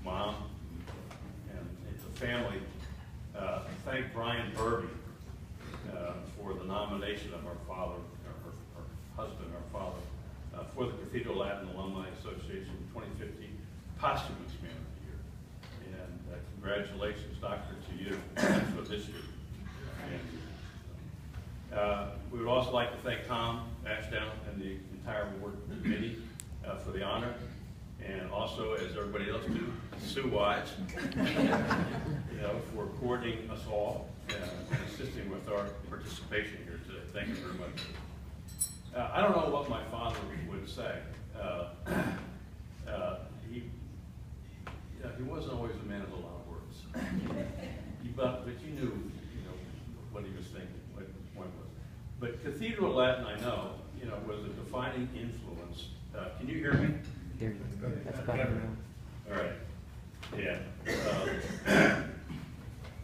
Mom, and the family. Thank Brian Burby for the nomination of our father, our husband, our father, for the Cathedral Latin Alumni Association 2015 Posthumous Man of the Year. And congratulations, Doctor, to you for this year. And, we would also like to thank Tom Ashdown and the entire board committee for the honor, and also, as everybody else do, Sue Wise, for coordinating us all and assisting with our participation here today. Thank you very much. I don't know what my father would say. He wasn't always a man of a lot of words, but you knew, what he was thinking, what the point was. But Cathedral Latin, I know, was a defining influence. Can you hear me? That's better. All right. Yeah.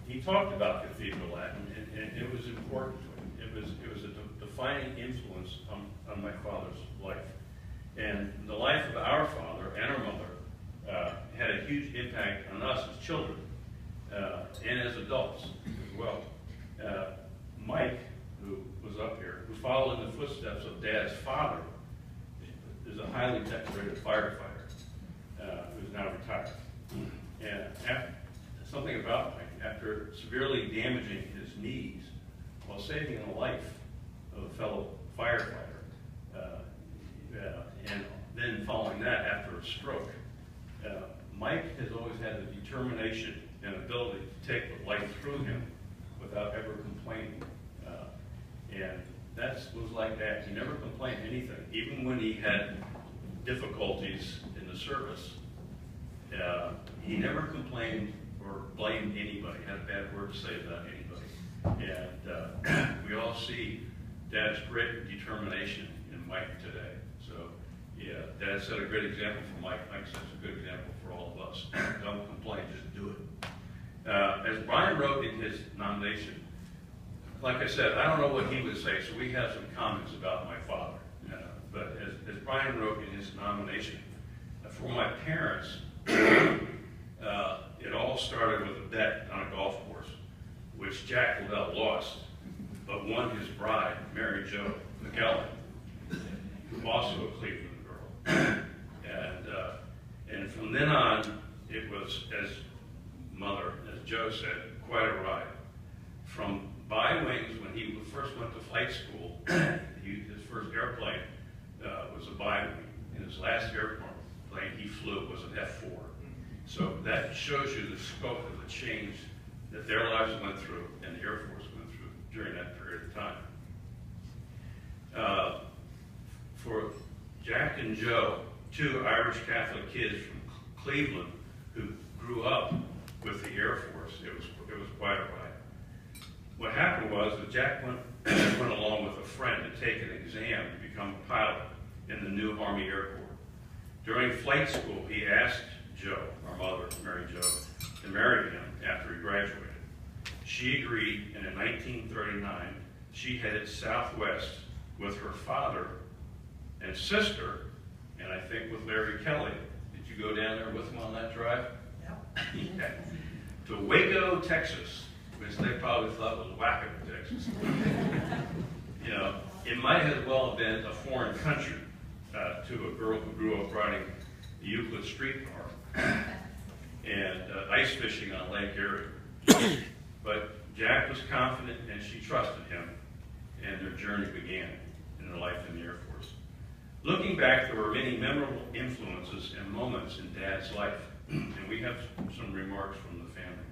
He talked about Cathedral Latin, and it was important to him. It was a defining influence on my father's life. And the life of our father and our mother had a huge impact on us as children and as adults as well. Mike, who was up here, who followed in the footsteps of Dad's father, is a highly decorated firefighter who's now retired. And something about Mike, after severely damaging his knees while saving the life of a fellow firefighter, and then following that after a stroke, Mike has always had the determination and ability to take life through him without ever complaining. And that was like that. He never complained anything, even when he had difficulties in the service. He never complained or blamed anybody, had a bad word to say about anybody. And we all see Dad's great determination in Mike today. So, yeah, Dad set a great example for Mike. Mike sets a good example for all of us. Don't complain, just do it. As Brian wrote in his nomination, like I said, I don't know what he would say, so we have some comments about my father. But as Brian wrote in his nomination, for my parents, it all started with a bet on a golf course, which Jack Lavelle lost, but won his bride, Mary Jo McKellen, who also a Cleveland girl. And from then on, it was, as Mother, as Joe said, quite a ride. From bi-wings, when he first went to flight school, his first airplane was a bi-wing. And his last airplane he flew was an F4. So that shows you the scope of the change that their lives went through and the Air Force went through during that period of time. For Jack and Joe, two Irish Catholic kids from Cleveland who grew up with the Air Force, it was quite a ride. What happened was that Jack went along with a friend to take an exam to become a pilot in the new Army Air Corps. During flight school, he asked Joe, our mother, Mary Jo, to marry him after he graduated. She agreed, and in 1939, she headed southwest with her father and sister, and I think with Larry Kelly. Did you go down there with him on that drive? Yep. Yeah. To Waco, Texas, which they probably thought was Waco, Texas. It might as well have been a foreign country to a girl who grew up riding the Euclid streetcar and ice fishing on Lake Erie. But Jack was confident and she trusted him, and their journey began in their life in the Air Force. Looking back, there were many memorable influences and moments in Dad's life, and we have some remarks from the family.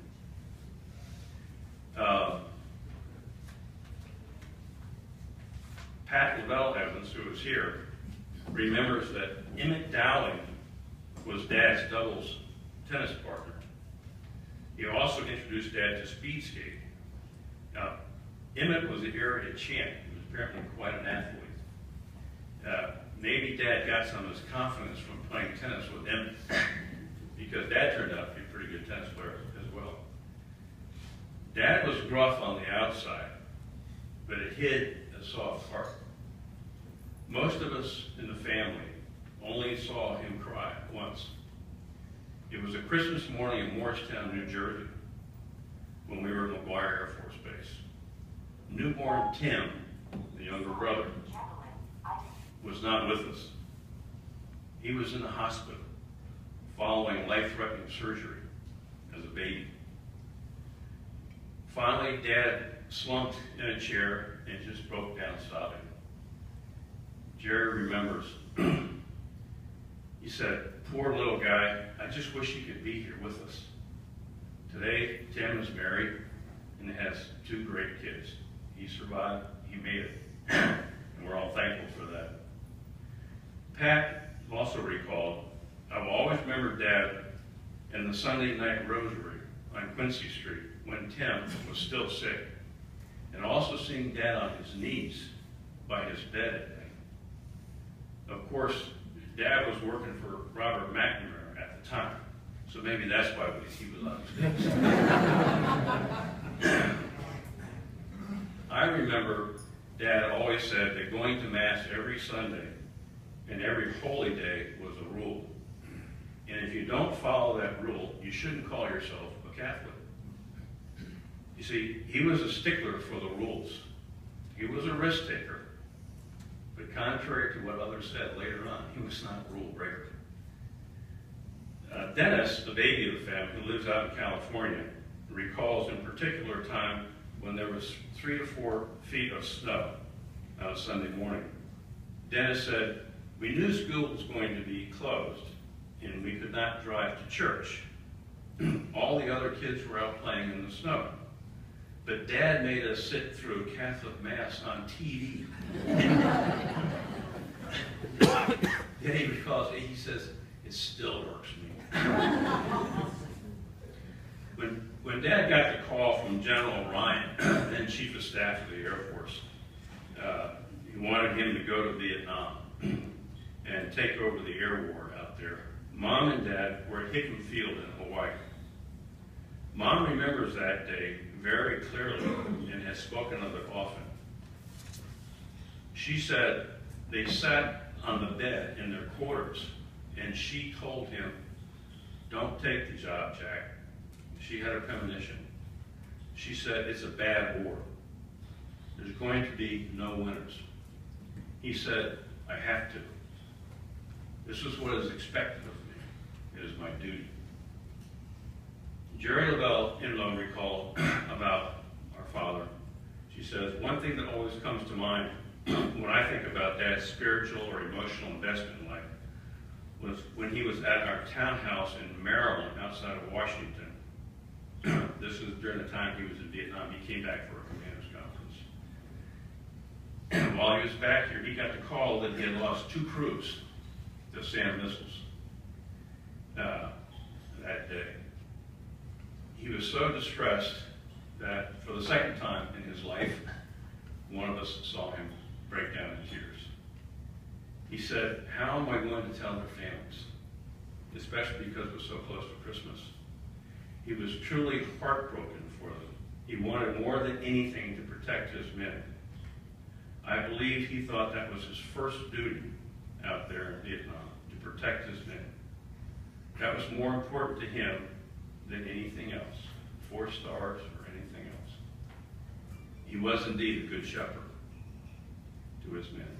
Pat Lavelle Evans, who is here, remembers that Emmett Dowling was Dad's doubles tennis partner. He also introduced Dad to speed skating. Now, Emmett was the area champ. He was apparently quite an athlete. Maybe Dad got some of his confidence from playing tennis with Emmett, because Dad turned out to be a pretty good tennis player as well. Dad was gruff on the outside, but it hid a soft heart. Most of us in the family only saw him cry once. It was a Christmas morning in Morristown, New Jersey, when we were at McGuire Air Force Base. Newborn Tim, the younger brother, was not with us. He was in the hospital following life-threatening surgery as a baby. Finally, Dad slumped in a chair and just broke down sobbing. Jerry remembers. He said, "Poor little guy, I just wish he could be here with us." Today, Tim is married and has 2 great kids. He survived, he made it, and we're all thankful for that. Pat also recalled, "I've always remembered Dad in the Sunday night rosary on Quincy Street when Tim was still sick, and also seeing Dad on his knees by his bed at night." Of course, Dad was working for Robert McNamara at the time, so maybe that's why he was on his knees. I remember Dad always said that going to Mass every Sunday and every holy day was a rule. And if you don't follow that rule, you shouldn't call yourself a Catholic. You see, he was a stickler for the rules. He was a risk taker. But contrary to what others said later on, he was not a rule breaker. Dennis, the baby of the family, who lives out in California, recalls in particular a time when there was 3 to 4 feet of snow on a Sunday morning. Dennis said, "We knew school was going to be closed and we could not drive to church. All the other kids were out playing in the snow. But Dad made us sit through Catholic Mass on TV." Then he recalls, he says, "It still works me." When Dad got the call from General Ryan, then Chief of Staff of the Air Force, he wanted him to go to Vietnam and take over the air war out there. Mom and Dad were at Hickam Field in Hawaii. Mom remembers that day very clearly and has spoken of it often. She said they sat on the bed in their quarters and she told him, "Don't take the job, Jack." She had a premonition. She said, "It's a bad war. There's going to be no winners." He said, "I have to. This is what is expected of me. It is my duty." Jerry Lavelle in-law recalled about our father. She says, "One thing that always comes to mind when I think about Dad's spiritual or emotional investment in life was when he was at our townhouse in Maryland outside of Washington. This was during the time he was in Vietnam. He came back for a commander's conference. While he was back here, he got the call that he had lost 2 crews to SAM missiles that day. He was so distressed that for the second time in his life, one of us saw him break down in tears. He said, "How am I going to tell their families? Especially because it was so close to Christmas." He was truly heartbroken for them. He wanted more than anything to protect his men. I believe he thought that was his first duty out there in Vietnam, to protect his men. That was more important to him than anything else, 4 stars or anything else. He was indeed a good shepherd to his men.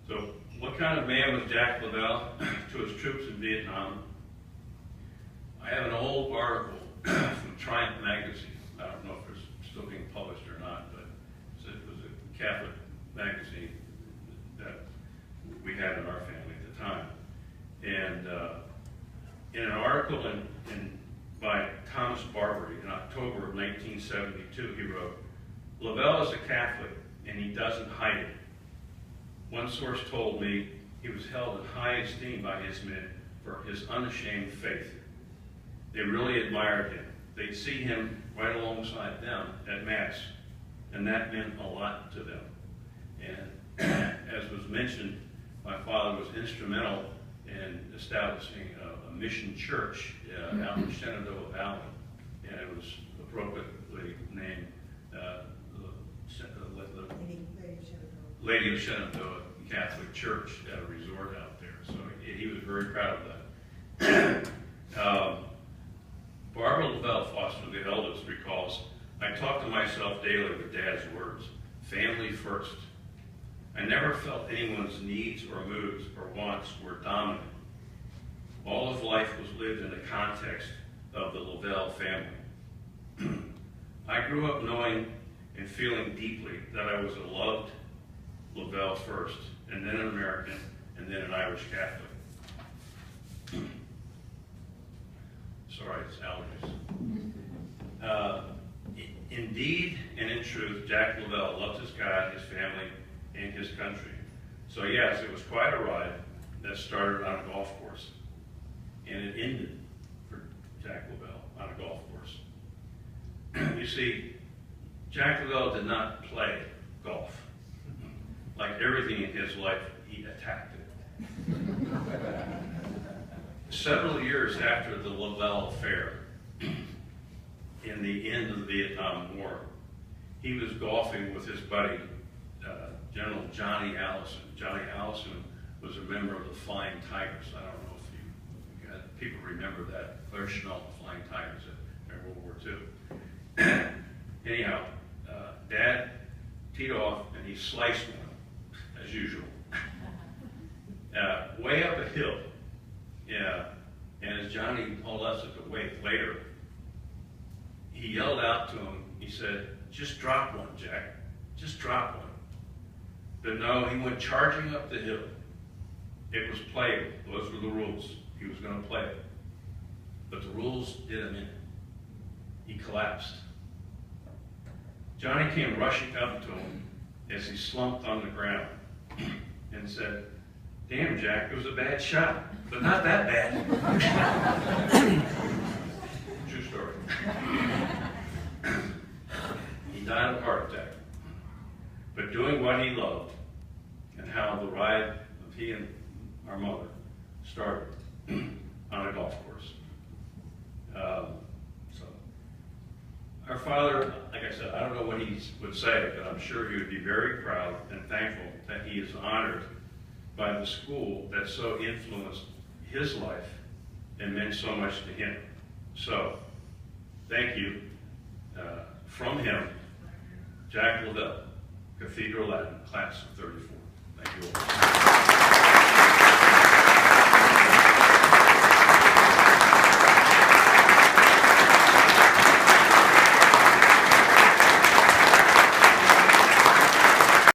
So what kind of man was Jack Lavelle to his troops in Vietnam? I have an old article from Triumph magazine. I don't know if it's still being published or not, but it was a Catholic magazine that we had in our family at the time. And in an article by Thomas Barbary in October of 1972, he wrote, "Lavelle is a Catholic and he doesn't hide it. One source told me he was held in high esteem by his men for his unashamed faith. They really admired him. They'd see him right alongside them at Mass, and that meant a lot to them." And as was mentioned, my father was instrumental in establishing a mission church out in Shenandoah Valley, and it was appropriately named Lady of Shenandoah Catholic Church at a resort out there. So he was very proud of that. of the eldest recalls, I talked to myself daily with Dad's words, family first. I never felt anyone's needs or moods or wants were dominant. All of life was lived in the context of the Lavelle family. I grew up knowing and feeling deeply that I was a loved Lavelle first, and then an American, and then an Irish Catholic. Sorry, it's allergies. Indeed and in truth, Jack Lavelle loved his God, his family, and his country. So yes, it was quite a ride that started on a golf course, and it ended for Jack Lavelle on a golf course. You see, Jack Lavelle did not play golf. Like everything in his life, he attacked it. Several years after the Lavelle affair, in the end of the Vietnam War, he was golfing with his buddy, General Johnny Allison. Johnny Allison was a member of the Flying Tigers. I don't know if people remember that. Claire Chennault, the Flying Tigers in World War II. Anyhow, Dad teed off and he sliced one, as usual. Way up a hill. Yeah. And as Johnny pulled us at the wake later, he yelled out to him, he said, "Just drop one, Jack. Just drop one." But no, he went charging up the hill. It was playable. Those were the rules. He was going to play it. But the rules did him in. He collapsed. Johnny came rushing up to him as he slumped on the ground and said, "Damn, Jack, it was a bad shot, but not that bad." True story. He died of a heart attack. But doing what he loved, and how the ride of he and our mother started on a golf course. So, our father, like I said, I don't know what he would say, but I'm sure he would be very proud and thankful that he is honored by the school that so influenced his life and meant so much to him. So, thank you from him, Jack Lavelle, Cathedral Latin, class of '34.